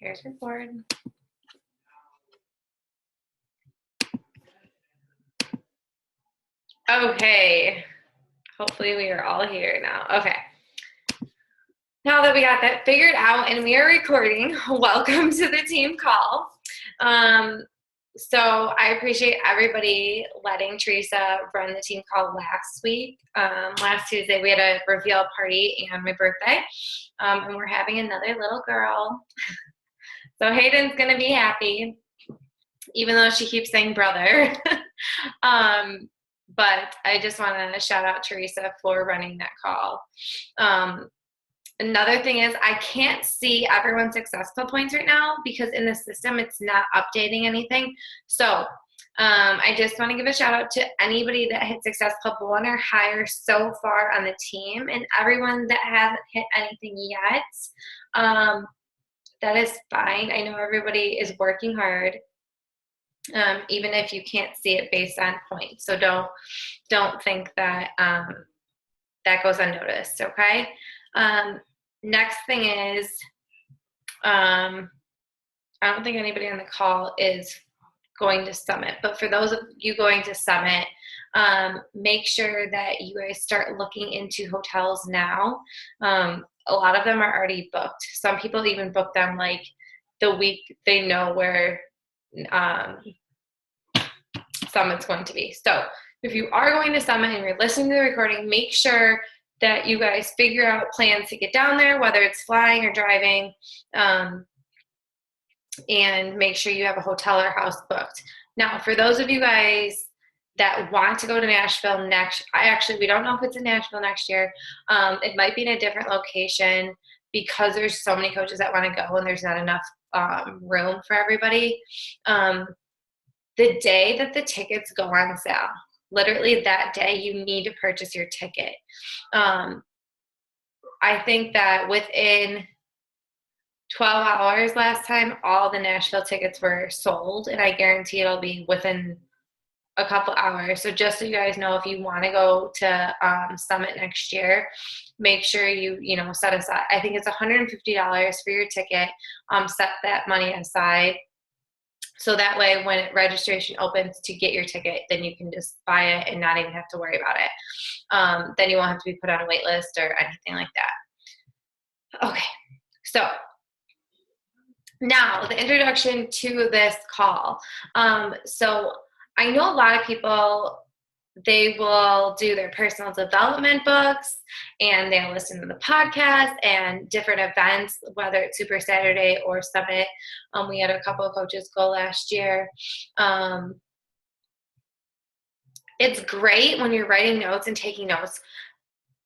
Here's your board. Okay. Hopefully we are all here now. Okay. Now that we got that figured out and we are recording, welcome to the team call. So I appreciate everybody letting Teresa run the team call last week. Last Tuesday we had a reveal party and my birthday, and we're having another little girl. So Hayden's gonna be happy, even though she keeps saying brother. But I just want to shout out Teresa for running that call. Another thing is I can't see everyone's Success Club points right now because in the system it's not updating anything. So I just want to give a shout out to anybody that hit Success Club 1 or higher so far on the team, and everyone that hasn't hit anything yet. That is fine. I know everybody is working hard, even if you can't see it based on points. So don't think that that goes unnoticed. Okay. Next thing is, I don't think anybody on the call is going to Summit, but for those of you going to Summit, make sure that you guys start looking into hotels now. A lot of them are already booked. Some people even book them like the week they know where Summit's going to be. So if you are going to Summit and you're listening to the recording, make sure that you guys figure out plans to get down there, whether it's flying or driving, and make sure you have a hotel or house booked. Now, for those of you guys that want to go to Nashville we don't know if it's in Nashville next year. It might be in a different location because there's so many coaches that want to go and there's not enough room for everybody. The day that the tickets go on sale, literally that day, you need to purchase your ticket. I think that within 12 hours last time, all the Nashville tickets were sold, and I guarantee it'll be within a couple hours. So just so you guys know, if you want to go to Summit next year, make sure you set aside. I think it's $150 for your ticket. Set that money aside. So that way when registration opens to get your ticket, then you can just buy it and not even have to worry about it. Then you won't have to be put on a wait list or anything like that. Okay, so now the introduction to this call. So I know a lot of people, they will do their personal development books and they'll listen to the podcast and different events, whether it's Super Saturday or Summit. We had a couple of coaches go last year. It's great when you're writing notes and taking notes,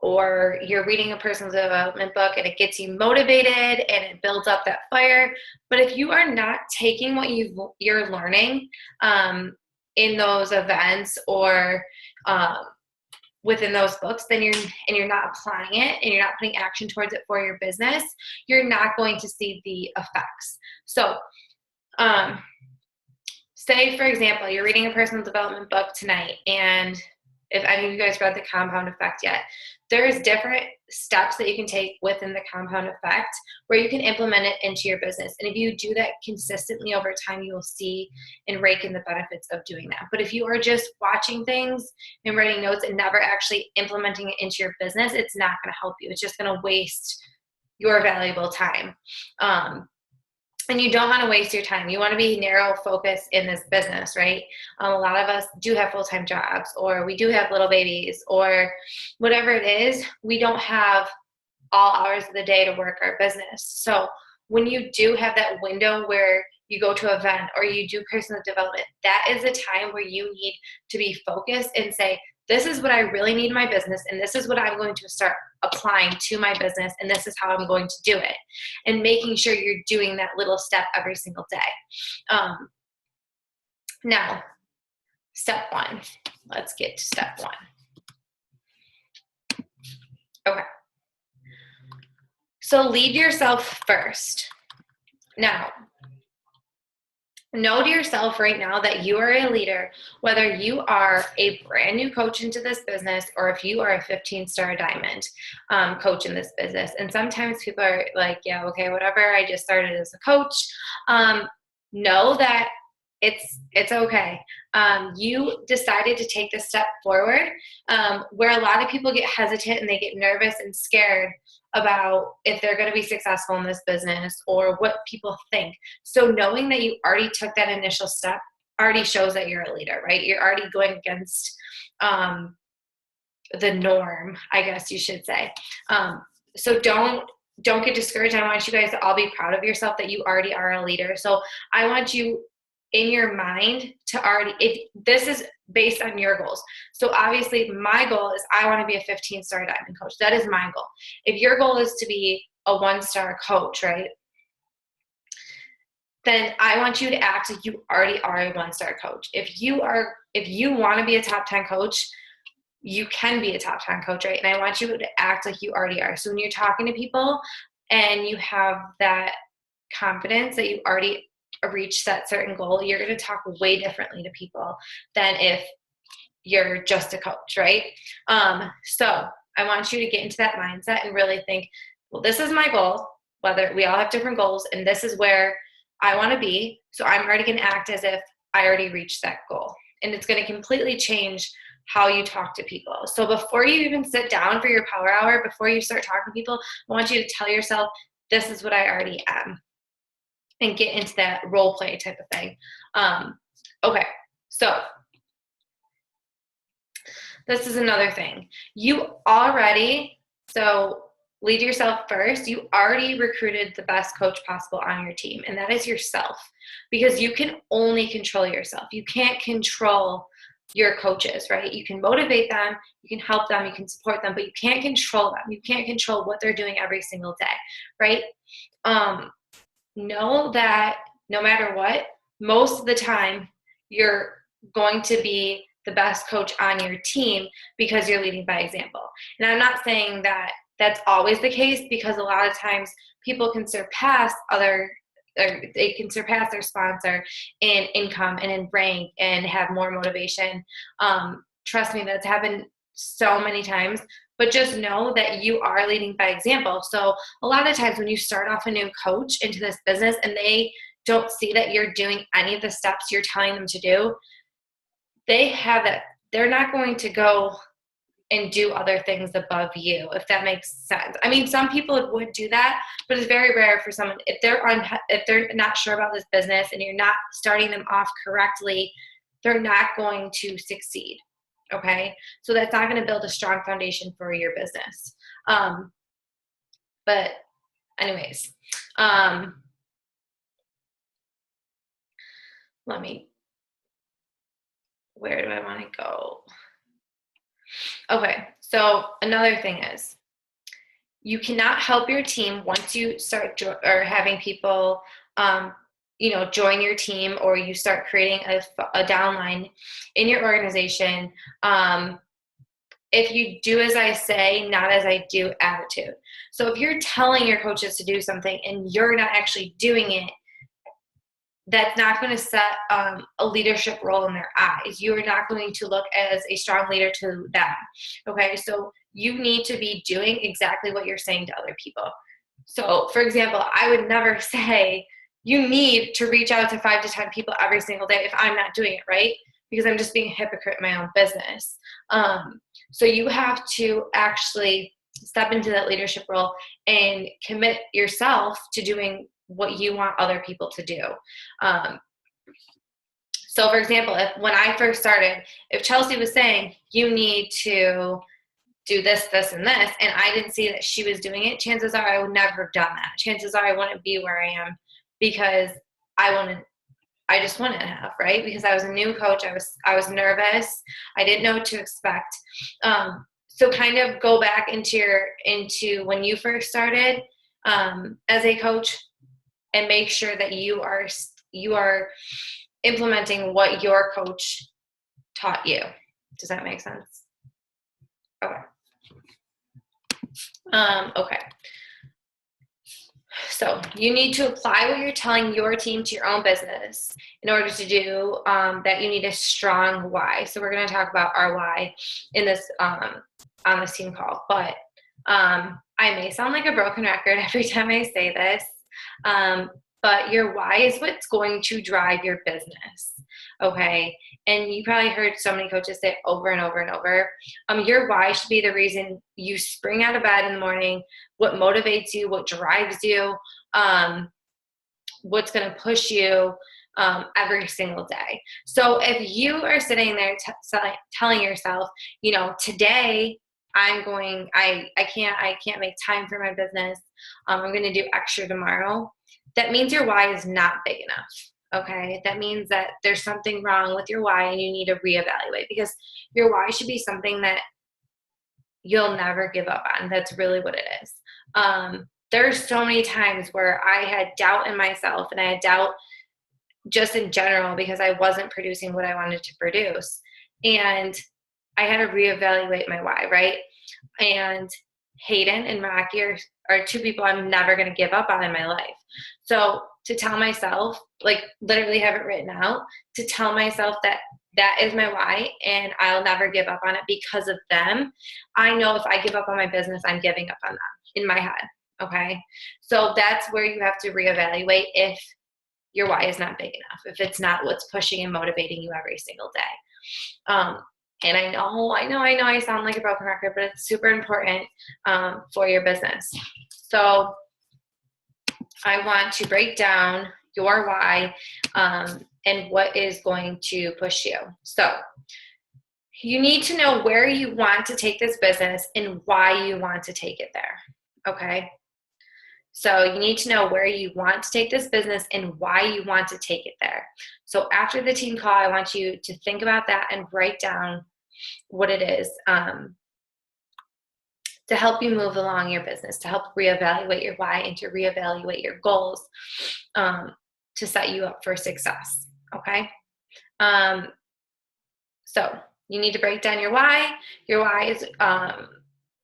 or you're reading a personal development book and it gets you motivated and it builds up that fire. But if you are not taking what you're learning in those events or within those books, then you're not applying it and you're not putting action towards it for your business, you're not going to see the effects. So say, for example, you're reading a personal development book tonight, and if any of you guys read The Compound Effect yet, there's different steps that you can take within the compound effect where you can implement it into your business. And if you do that consistently over time, you will see and rake in the benefits of doing that. But if you are just watching things and writing notes and never actually implementing it into your business, it's not going to help you. It's just going to waste your valuable time. And you don't want to waste your time. You want to be narrow focused in this business, right? A lot of us do have full-time jobs, or we do have little babies, or whatever it is. We don't have all hours of the day to work our business. So when you do have that window where you go to an event or you do personal development, that is a time where you need to be focused and say, this is what I really need in my business, and this is what I'm going to start applying to my business, and this is how I'm going to do it. And making sure you're doing that little step every single day. Now, step 1. Let's get to step 1. Okay. So lead yourself first. Now, Know to yourself right now that you are a leader, whether you are a brand new coach into this business or if you are a 15-star diamond coach in this business. And sometimes people are like, yeah, okay, whatever. I just started as a coach. Know that it's okay. You decided to take this step forward, where a lot of people get hesitant and they get nervous and scared about if they're going to be successful in this business or what people think. So knowing that you already took that initial step already shows that you're a leader, right? You're already going against the norm, I guess you should say. So don't get discouraged. I want you guys to all be proud of yourself that you already are a leader. So I want you in your mind to already, if this is based on your goals. So obviously my goal is I want to be a 15-star diamond coach. That is my goal. If your goal is to be a 1-star coach, right? Then I want you to act like you already are a 1-star coach. If you want to be a top 10 coach, you can be a top 10 coach, right? And I want you to act like you already are. So when you're talking to people and you have that confidence that you already reached that certain goal, you're going to talk way differently to people than if you're just a coach, right? So I want you to get into that mindset and really think, well, this is my goal, whether we all have different goals, and this is where I want to be. So I'm already going to act as if I already reached that goal. And it's going to completely change how you talk to people. So before you even sit down for your power hour, before you start talking to people, I want you to tell yourself, this is what I already am. And get into that role play type of thing. Okay, so this is another thing. So lead yourself first. You already recruited the best coach possible on your team, and that is yourself, because you can only control yourself. You can't control your coaches, right? You can motivate them, you can help them, you can support them, but you can't control them. You can't control what they're doing every single day, right? Know that no matter what, most of the time you're going to be the best coach on your team because you're leading by example. And I'm not saying that that's always the case, because a lot of times people can surpass they can surpass their sponsor in income and in rank and have more motivation. Trust me, that's happened so many times. But just know that you are leading by example. So a lot of times when you start off a new coach into this business and they don't see that you're doing any of the steps you're telling them to do, they're not going to go and do other things above you, if that makes sense. I mean, some people would do that, but it's very rare for someone, if they're not sure about this business and you're not starting them off correctly, they're not going to succeed. Okay, so that's not going to build a strong foundation for your business. But anyways, where do I want to go? Okay, so another thing is, you cannot help your team once you start having people join your team, or you start creating a downline in your organization, if you do as I say, not as I do attitude. So if you're telling your coaches to do something and you're not actually doing it, that's not going to set a leadership role in their eyes. You are not going to look as a strong leader to them. Okay, so you need to be doing exactly what you're saying to other people. So, for example, I would never say you need to reach out to 5 to 10 people every single day if I'm not doing it, right? Because I'm just being a hypocrite in my own business. So you have to actually step into that leadership role and commit yourself to doing what you want other people to do. So for example, when I first started, if Chelsea was saying, you need to do this, this, and this, and I didn't see that she was doing it, chances are I would never have done that. Chances are I wouldn't be where I am, because I just wouldn't have, right? Because I was a new coach. I was nervous. I didn't know what to expect. So kind of go back into when you first started as a coach, and make sure that you are implementing what your coach taught you. Does that make sense? Okay. Okay. So you need to apply what you're telling your team to your own business. In order to do that, you need a strong why. So we're going to talk about our why in this on this team call. But I may sound like a broken record every time I say this, but your why is what's going to drive your business. Okay. And you probably heard so many coaches say it over and over and over. Your why should be the reason you spring out of bed in the morning, what motivates you, what drives you, what's going to push you every single day. So if you are sitting there telling yourself, today I can't make time for my business. I'm going to do extra tomorrow. That means your why is not big enough. Okay. That means that there's something wrong with your why and you need to reevaluate, because your why should be something that you'll never give up on. That's really what it is. There's so many times where I had doubt in myself, and I had doubt just in general because I wasn't producing what I wanted to produce. And I had to reevaluate my why, right? And Hayden and Rocky are two people I'm never going to give up on in my life. So to tell myself, like literally have it written out, to tell myself that is my why and I'll never give up on it because of them. I know if I give up on my business, I'm giving up on them in my head. Okay. So that's where you have to reevaluate if your why is not big enough, if it's not what's pushing and motivating you every single day. And I know I sound like a broken record, but it's super important for your business. So I want to break down your why and what is going to push you. So you need to know where you want to take this business and why you want to take it there. Okay. So you need to know where you want to take this business and why you want to take it there. So after the team call, I want you to think about that and write down what it is to help you move along your business, to help reevaluate your why and to reevaluate your goals to set you up for success. Okay. So you need to break down your why. Your why is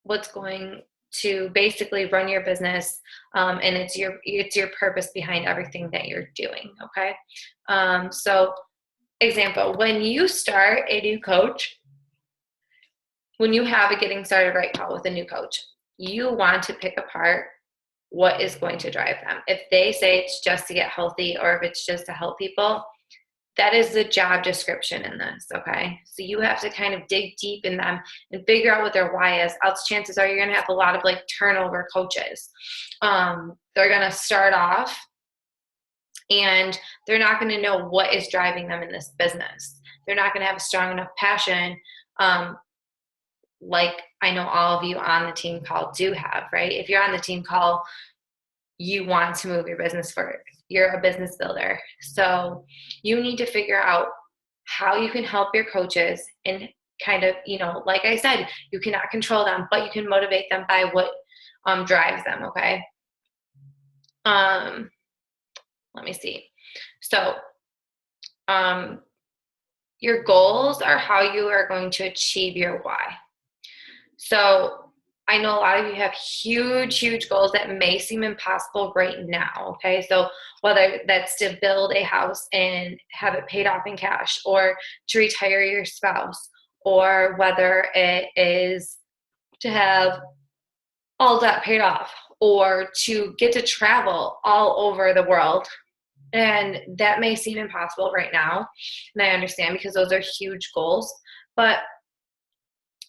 what's going to basically run your business, and it's your purpose behind everything that you're doing. Okay. So example, when you start a new coach, when you have a getting started right call with a new coach, you want to pick apart what is going to drive them. If they say it's just to get healthy or if it's just to help people, that is the job description in this, okay? So you have to kind of dig deep in them and figure out what their why is. Else chances are you're going to have a lot of turnover coaches. They're going to start off and they're not going to know what is driving them in this business. They're not going to have a strong enough passion like I know all of you on the team call do have, right? If you're on the team call, you want to move your business forward. You're a business builder. So you need to figure out how you can help your coaches and kind of, like I said, you cannot control them, but you can motivate them by what drives them, okay? Let me see. So your goals are how you are going to achieve your why. So I know a lot of you have huge, huge goals that may seem impossible right now, okay? So whether that's to build a house and have it paid off in cash, or to retire your spouse, or whether it is to have all debt paid off, or to get to travel all over the world. And that may seem impossible right now, and I understand because those are huge goals, but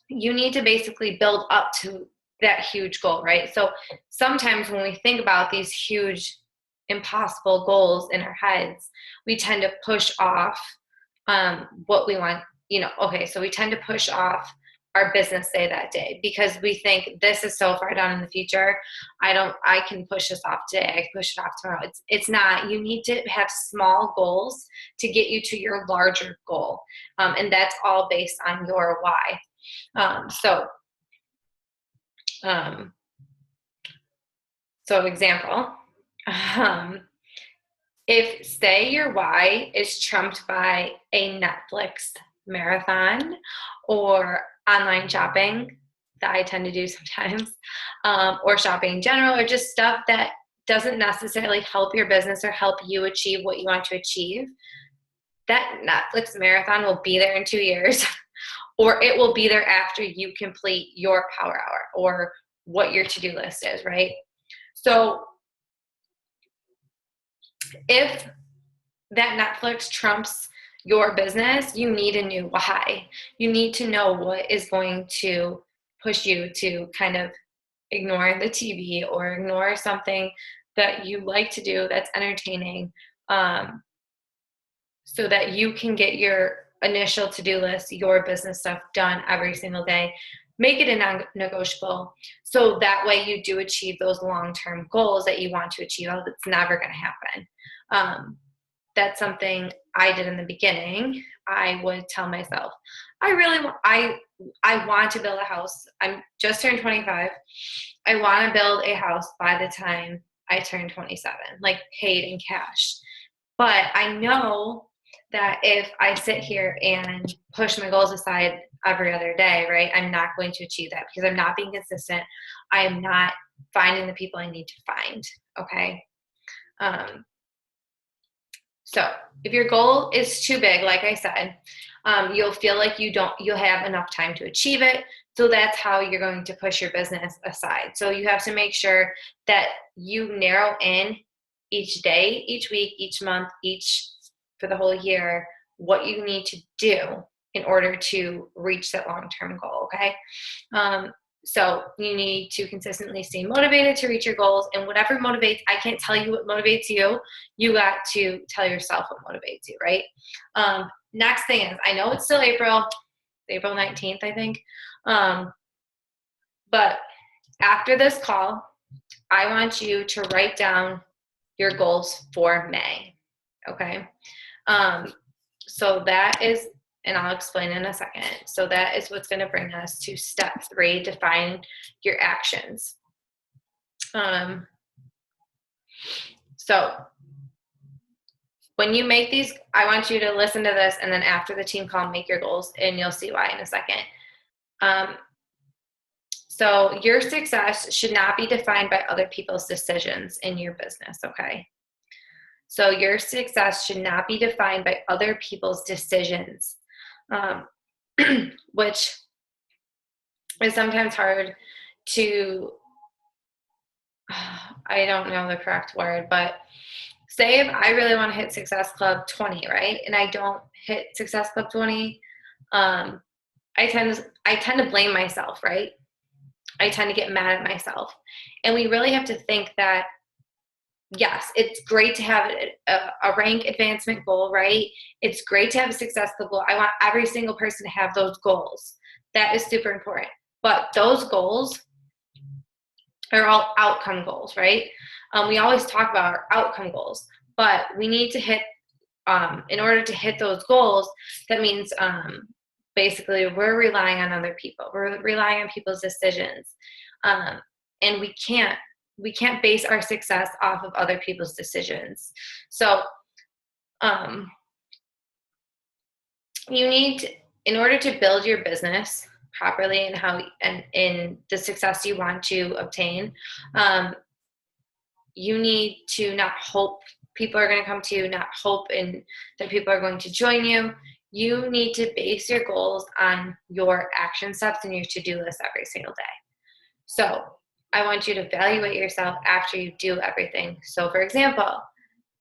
you need to basically build up to that huge goal, right? So sometimes when we think about these huge, impossible goals in our heads, we tend to push off what we want, okay, so we tend to push off our business day that day because we think this is so far down in the future. I can push this off today. I can push it off tomorrow. It's not. You need to have small goals to get you to your larger goal. And that's all based on your why. So example, if say your why is trumped by a Netflix marathon or online shopping that I tend to do sometimes, or shopping in general, or just stuff that doesn't necessarily help your business or help you achieve what you want to achieve, that Netflix marathon will be there in 2 years, or it will be there after you complete your power hour or what your to-do list is, right? So if that Netflix trumps your business, you need a new why. You need to know what is going to push you to kind of ignore the TV or ignore something that you like to do that's entertaining, so that you can get your initial to-do list, your business stuff done every single day. Make it a non-negotiable, so that way you do achieve those long-term goals that you want to achieve. It's never going to happen. That's something I did in the beginning. I would tell myself, I want to build a house. I'm just turned 25. I want to build a house by the time I turn 27, like paid in cash. But I know that if I sit here and push my goals aside every other day, right, I'm not going to achieve that because I'm not being consistent. I am not finding the people I need to find. Okay. So if your goal is too big, like I said, you'll feel like you'll have enough time to achieve it. So that's how you're going to push your business aside. So you have to make sure that you narrow in each day, each week, each month, for the whole year, what you need to do in order to reach that long-term goal, okay? So you need to consistently stay motivated to reach your goals, and whatever motivates, I can't tell you what motivates you. You got to tell yourself what motivates you, right? Next thing is, I know it's still April 19th, I think. But after this call, I want you to write down your goals for May, okay? So that is, and I'll explain in a second. So that is what's going to bring us to step 3, define your actions. So when you make these, I want you to listen to this, and then after the team call, make your goals, and you'll see why in a second. So your success should not be defined by other people's decisions in your business, okay? So your success should not be defined by other people's decisions, which is sometimes hard to, I don't know the correct word, but say if I really want to hit Success Club 20, right? And I don't hit Success Club 20, I tend to blame myself, right? I tend to get mad at myself. And we really have to think that, yes, it's great to have a rank advancement goal, right? It's great to have a Success Club goal. I want every single person to have those goals. That is super important. But those goals are all outcome goals, right? We always talk about our outcome goals, but we need to hit, in order to hit those goals, that means basically we're relying on other people. We're relying on people's decisions. And we can't base our success off of other people's decisions. So you need to, in order to build your business properly and in the success you want to obtain, you need to not hope people are going to come to you, not hope that people are going to join you. You need to base your goals on your action steps and your to-do list every single day. So I want you to evaluate yourself after you do everything. So for example,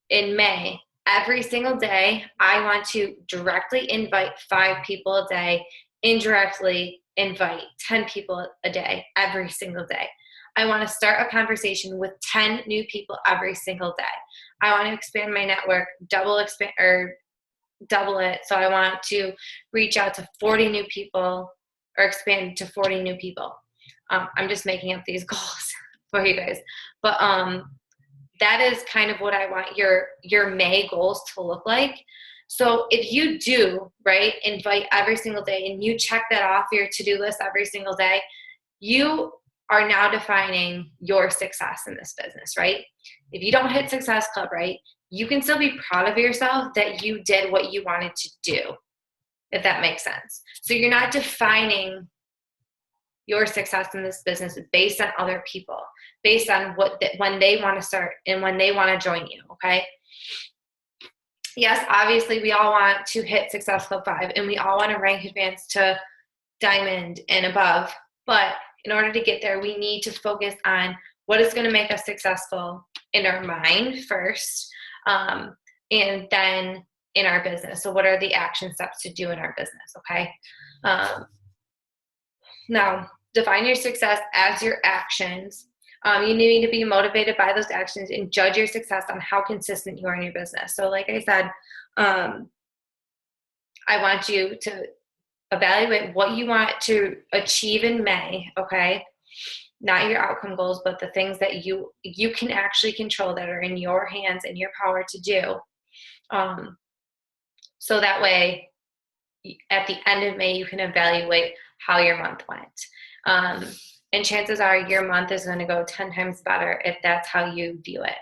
in May, every single day, I want to directly invite 5 people a day, indirectly invite 10 people a day, every single day. I want to start a conversation with 10 new people every single day. I want to expand my network, double it. So I want to reach out to 40 new people, or expand to 40 new people. I'm just making up these goals for you guys. But that is kind of what I want your May goals to look like. So if you do, right, invite every single day and you check that off your to-do list every single day, you are now defining your success in this business, right? If you don't hit Success Club, right, you can still be proud of yourself that you did what you wanted to do, if that makes sense. So you're not defining your success in this business is based on other people, based on when they want to start and when they want to join you, okay? Yes, obviously we all want to hit Success Club 5 and we all want to rank advanced to diamond and above. But in order to get there, we need to focus on what is going to make us successful in our mind first, and then in our business. So what are the action steps to do in our business, okay? Now, define your success as your actions. You need to be motivated by those actions and judge your success on how consistent you are in your business. So like I said, I want you to evaluate what you want to achieve in May, okay? Not your outcome goals, but the things that you can actually control that are in your hands and your power to do. So that way, at the end of May, you can evaluate how your month went. And chances are your month is going to go 10 times better if that's how you view it.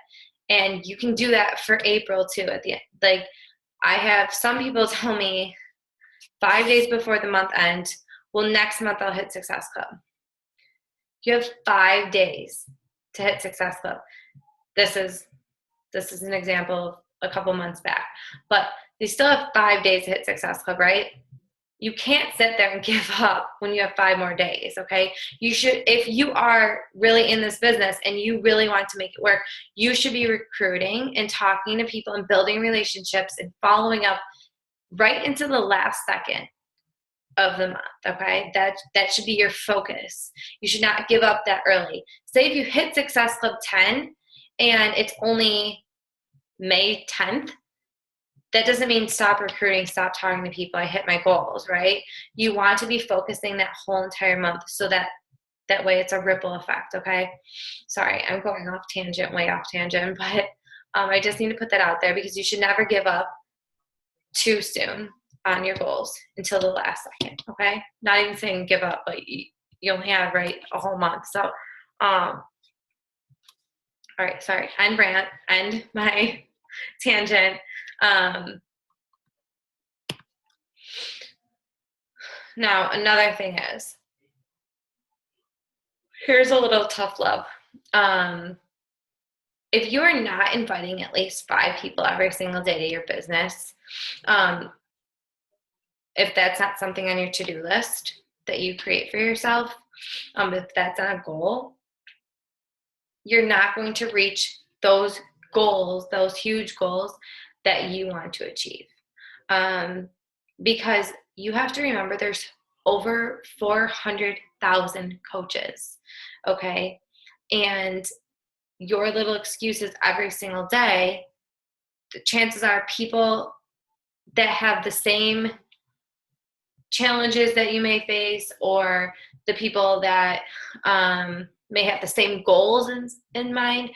And you can do that for April too. At the end, like I have some people tell me 5 days before the month end, well, next month I'll hit Success Club. You have 5 days to hit Success Club. This is an example of a couple months back, but they still have 5 days to hit Success Club, right? You can't sit there and give up when you have 5 more days, okay? You should, if you are really in this business and you really want to make it work, you should be recruiting and talking to people and building relationships and following up right into the last second of the month, okay? That should be your focus. You should not give up that early. Say if you hit Success Club 10 and it's only May 10th, that doesn't mean stop recruiting, stop talking to people, I hit my goals, right? You want to be focusing that whole entire month so that way it's a ripple effect, okay? Sorry, I'm going off tangent, way off tangent, but I just need to put that out there because you should never give up too soon on your goals until the last second, okay? Not even saying give up, but you only have, right, a whole month. So, all right, sorry, end rant, end my tangent. Now, another thing is, here's a little tough love. If you are not inviting at least 5 people every single day to your business, if that's not something on your to-do list that you create for yourself, if that's not a goal, you're not going to reach those goals, those huge goals that you want to achieve. Because you have to remember there's over 400,000 coaches, okay? And your little excuses every single day, the chances are people that have the same challenges that you may face, or the people that may have the same goals in mind,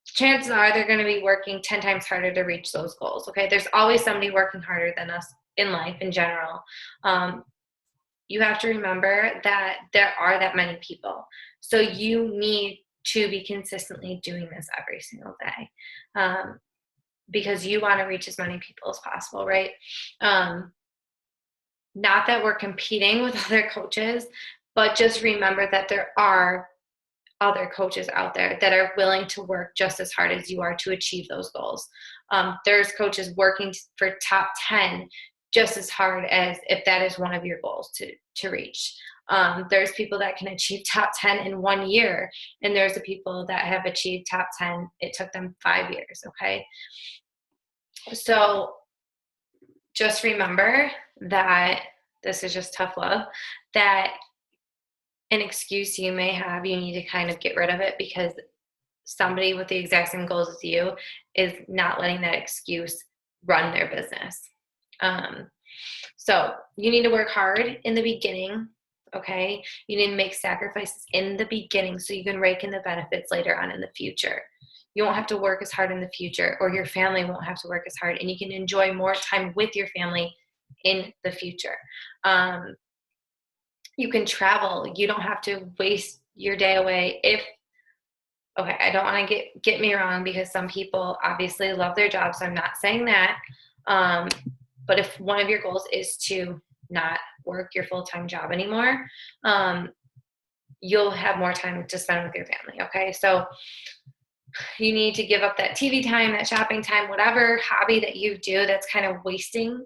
chances are they're going to be working 10 times harder to reach those goals, okay? There's always somebody working harder than us in life in general. You have to remember that there are that many people. So you need to be consistently doing this every single day, because you want to reach as many people as possible, right? Not that we're competing with other coaches, but just remember that there are other coaches out there that are willing to work just as hard as you are to achieve those goals. There's coaches working for top 10 just as hard as if that is one of your goals to reach. There's people that can achieve top 10 in 1 year, and there's the people that have achieved top 10. It took them 5 years, okay? So just remember that this is just tough love, that an excuse you may have, you need to kind of get rid of it, because somebody with the exact same goals as you is not letting that excuse run their business. So you need to work hard in the beginning, okay? You need to make sacrifices in the beginning so you can rake in the benefits later on in the future. You won't have to work as hard in the future, or your family won't have to work as hard, and you can enjoy more time with your family in the future. You can travel. You don't have to waste your day away. Okay, I don't want to get me wrong, because some people obviously love their jobs. So I'm not saying that. But if one of your goals is to not work your full-time job anymore, you'll have more time to spend with your family. Okay. So you need to give up that TV time, that shopping time, whatever hobby that you do that's kind of wasting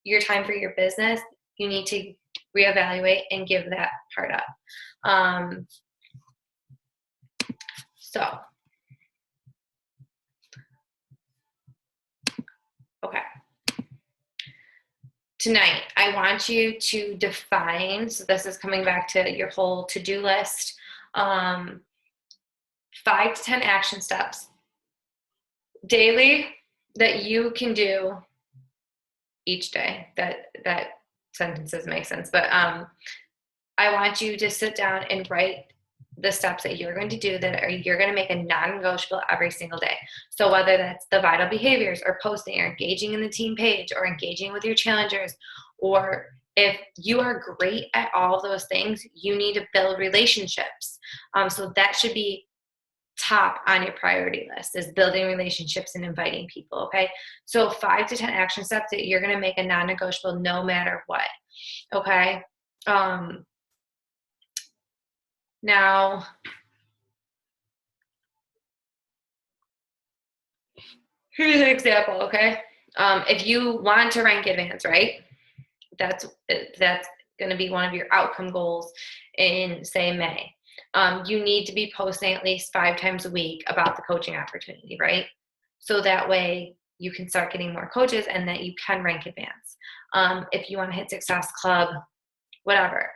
your time for your business. You need to reevaluate and give that part up. So, okay. Tonight, I want you to define, so this is coming back to your whole to-do list, 5 to 10 action steps daily that you can do each day. That sentences make sense, but I want you to sit down and write the steps that you're going to do you're going to make a non-negotiable every single day. So whether that's the vital behaviors or posting or engaging in the team page or engaging with your challengers, or if you are great at all of those things, you need to build relationships. So that should be top on your priority list, is building relationships and inviting people. Okay. So 5 to 10 action steps that you're going to make a non-negotiable no matter what. Okay. Now, here's an example, okay? If you want to rank advance, right? That's going to be one of your outcome goals in, say, May. You need to be posting at least 5 times a week about the coaching opportunity, right? So that way you can start getting more coaches and that you can rank advance. If you want to hit Success Club, whatever,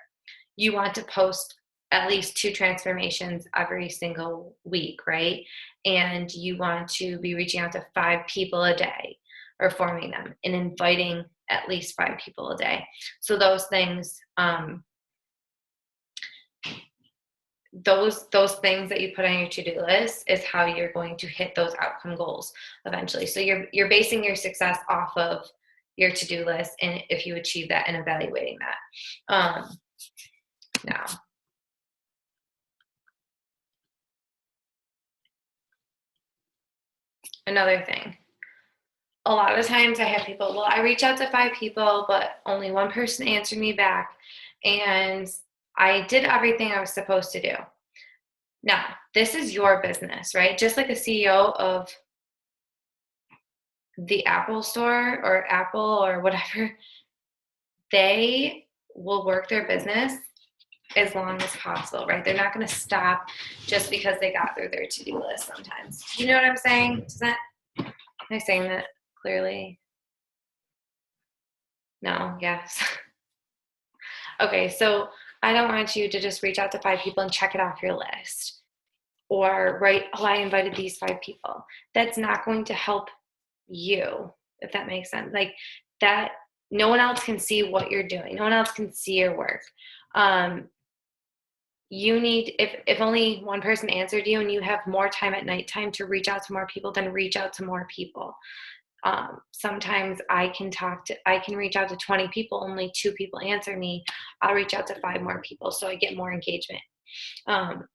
you want to post at least 2 transformations every single week, right? And you want to be reaching out to 5 people a day, or forming them and inviting at least 5 people a day. So those things, those things that you put on your to-do list is how you're going to hit those outcome goals eventually. So you're basing your success off of your to-do list, and if you achieve that, and evaluating that. Now, another thing. A lot of times I have people, well, I reach out to 5 people, but only 1 person answered me back, and I did everything I was supposed to do. Now, this is your business, right? Just like a CEO of the Apple store or Apple or whatever, they will work their business as long as possible, right? They're not going to stop just because they got through their to-do list sometimes. You know what I'm saying? Am I saying that clearly? No? Yes. Okay, so I don't want you to just reach out to 5 people and check it off your list, or write, oh, I invited these 5 people. That's not going to help you, if that makes sense. Like that, no one else can see what you're doing. No one else can see your work. You need, if only 1 person answered you and you have more time at nighttime to reach out to more people, then reach out to more people. Sometimes I can reach out to 20 people, only 2 people answer me. I'll reach out to 5 more people, so I get more engagement. Now,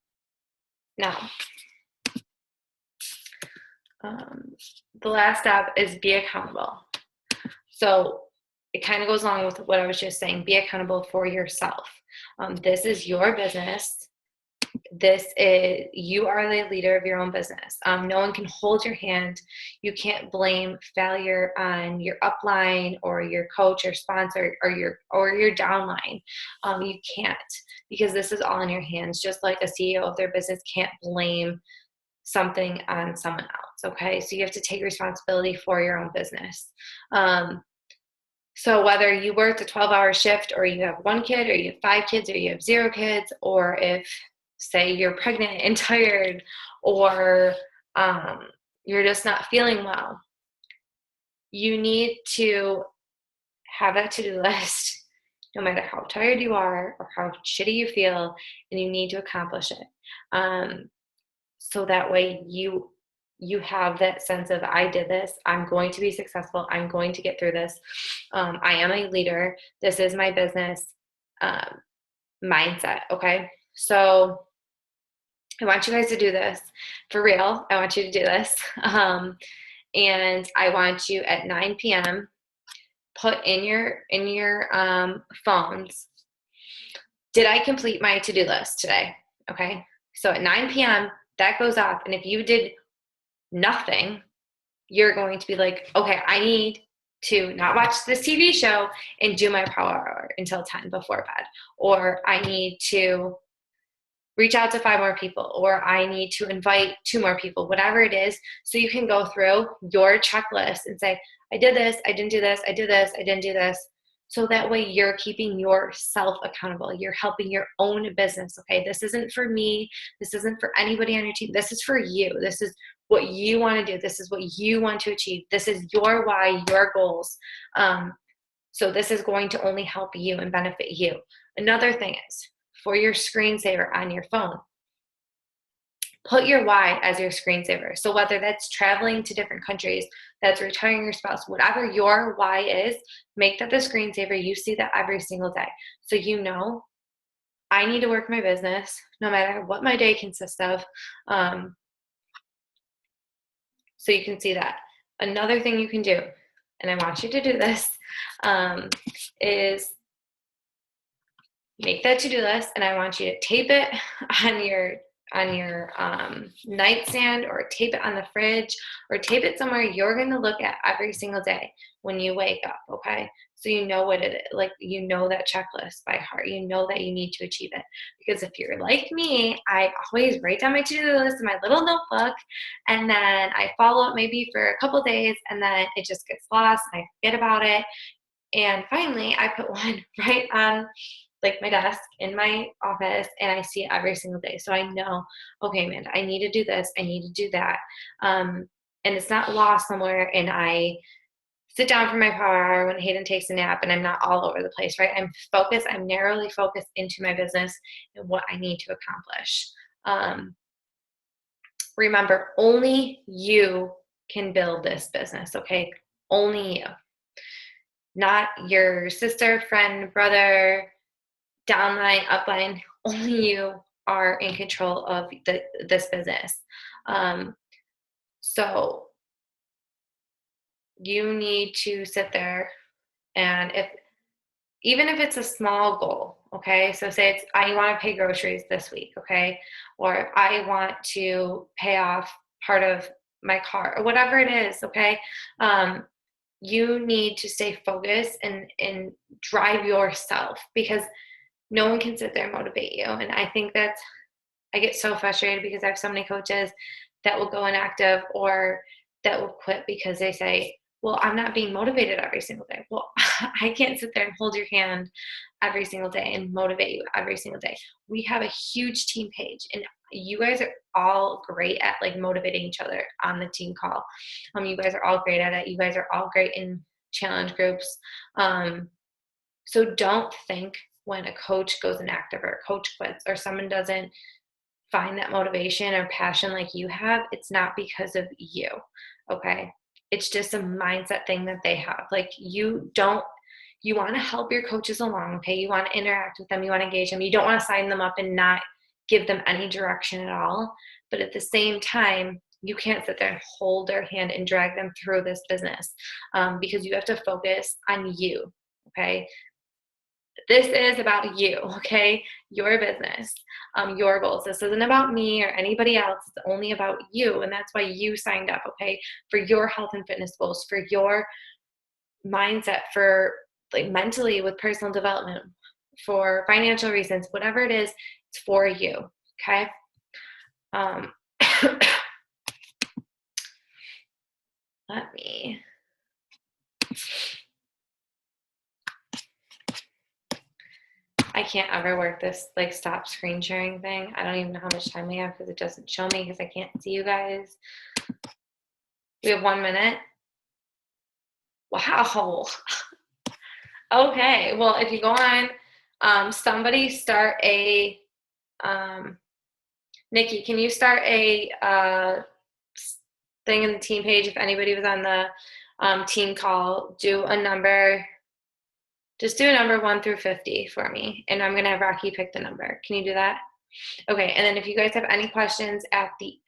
the last step is be accountable. So it kind of goes along with what I was just saying. Be accountable for yourself. This is your business. You are the leader of your own business. No one can hold your hand. You can't blame failure on your upline or your coach or sponsor or your downline. You can't, because this is all in your hands. Just like a CEO of their business can't blame something on someone else. Okay, so you have to take responsibility for your own business. So whether you work a 12-hour shift, or you have 1 kid, or you have 5 kids, or you have 0 kids, or if, say, you're pregnant and tired, or you're just not feeling well, you need to have that to-do list no matter how tired you are or how shitty you feel, and you need to accomplish it. So that way you have that sense of, I did this, I'm going to be successful, I'm going to get through this, I am a leader, this is my business, mindset. Okay, so I want you guys to do this for real. I want you to do this, and I want you at 9 p.m. put in your phones, did I complete my to-do list today? Okay. So at 9 p.m., that goes off. And if you did nothing, you're going to be like, okay, I need to not watch this TV show and do my power hour until 10 before bed. Or I need to reach out to 5 more people, or I need to invite 2 more people, whatever it is. So you can go through your checklist and say, I did this, I didn't do this, I did this, I didn't do this. So that way you're keeping yourself accountable. You're helping your own business. Okay. This isn't for me. This isn't for anybody on your team. This is for you. This is what you want to do. This is what you want to achieve. This is your why, your goals. So this is going to only help you and benefit you. Another thing is for your screensaver on your phone, put your why as your screensaver. So whether that's traveling to different countries, that's retiring your spouse, whatever your why is, make that the screensaver. You see that every single day. So you know, I need to work my business no matter what my day consists of. So you can see that. Another thing you can do, and I want you to do this, is make that to-do list, and I want you to tape it on your nightstand, or tape it on the fridge, or tape it somewhere you're going to look at every single day when you wake up. Okay, so you know what it is, like you know that checklist by heart. You know that you need to achieve it, because if you're like me, I always write down my to-do list in my little notebook, and then I follow up maybe for a couple days, and then it just gets lost and I forget about it. And finally, I put one right on like my desk in my office, and I see it every single day. So I know, okay, Amanda, I need to do this. I need to do that. And it's not lost somewhere. And I sit down for my power hour when Hayden takes a nap, and I'm not all over the place, right? I'm focused. I'm narrowly focused into my business and what I need to accomplish. Remember, only you can build this business, okay? Only you. Not your sister, friend, brother, downline, upline. Only you are in control of this business. So you need to sit there, and even if it's a small goal, okay? So say it's, I want to pay groceries this week, okay? Or I want to pay off part of my car, or whatever it is, okay? You need to stay focused and drive yourself, because no one can sit there and motivate you. And I think I get so frustrated because I have so many coaches that will go inactive, or that will quit because they say, well, I'm not being motivated every single day. Well, I can't sit there and hold your hand every single day and motivate you every single day. We have a huge team page, and you guys are all great at like motivating each other on the team call. You guys are all great at it. You guys are all great in challenge groups. So don't think when a coach goes inactive, or a coach quits, or someone doesn't find that motivation or passion like you have, it's not because of you, okay? It's just a mindset thing that they have. Like you want to help your coaches along, okay? You want to interact with them, you want to engage them. You don't want to sign them up and not give them any direction at all. But at the same time, you can't sit there and hold their hand and drag them through this business, because you have to focus on you, okay? This is about you, okay? Your business, your goals. This isn't about me or anybody else. It's only about you. And that's why you signed up, okay? For your health and fitness goals, for your mindset, for like mentally with personal development, for financial reasons, whatever it is, it's for you, okay? Let me. I can't ever work this like stop screen sharing thing. I don't even know how much time we have because it doesn't show me, because I can't see you guys. We have 1 minute. Wow. Okay. Well, if you go on, somebody start a, Nikki, can you start a thing in the team page? If anybody was on the team call, do a number. Just do a number 1 through 50 for me, and I'm going to have Rocky pick the number. Can you do that? Okay, and then if you guys have any questions at the